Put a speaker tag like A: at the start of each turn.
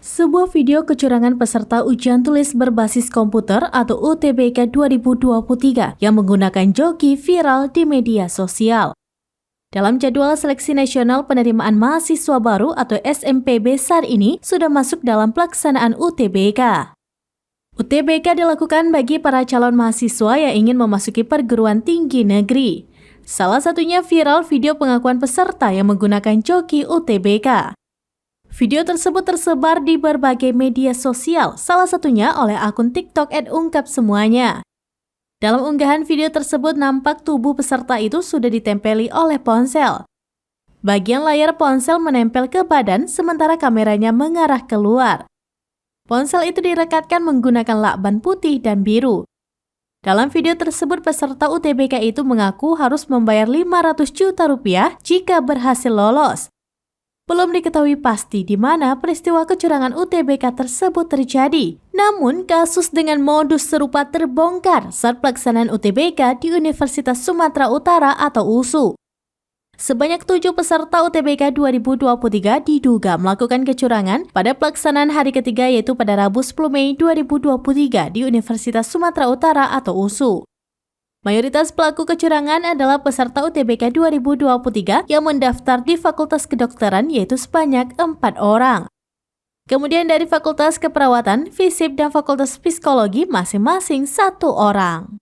A: Sebuah video kecurangan peserta ujian tulis berbasis komputer atau UTBK 2023 yang menggunakan joki viral di media sosial. Dalam jadwal seleksi nasional penerimaan mahasiswa baru atau SMPB saat ini sudah masuk dalam pelaksanaan UTBK. UTBK dilakukan bagi para calon mahasiswa yang ingin memasuki perguruan tinggi negeri. Salah satunya viral video pengakuan peserta yang menggunakan joki UTBK. Video tersebut tersebar di berbagai media sosial, salah satunya oleh akun TikTok @ungkapsemuanya. Dalam unggahan video tersebut nampak tubuh peserta itu sudah ditempeli oleh ponsel. Bagian layar ponsel menempel ke badan sementara kameranya mengarah keluar. Ponsel itu direkatkan menggunakan lakban putih dan biru. Dalam video tersebut peserta UTBK itu mengaku harus membayar 500 juta rupiah jika berhasil lolos. Belum diketahui pasti di mana peristiwa kecurangan UTBK tersebut terjadi. Namun, kasus dengan modus serupa terbongkar saat pelaksanaan UTBK di Universitas Sumatera Utara atau USU. Sebanyak 7 peserta UTBK 2023 diduga melakukan kecurangan pada pelaksanaan hari ketiga yaitu pada Rabu 10 Mei 2023 di Universitas Sumatera Utara atau USU. Mayoritas pelaku kecurangan adalah peserta UTBK 2023 yang mendaftar di Fakultas Kedokteran yaitu sebanyak 4 orang. Kemudian dari Fakultas Keperawatan, FISIP, dan Fakultas Psikologi masing-masing 1 orang.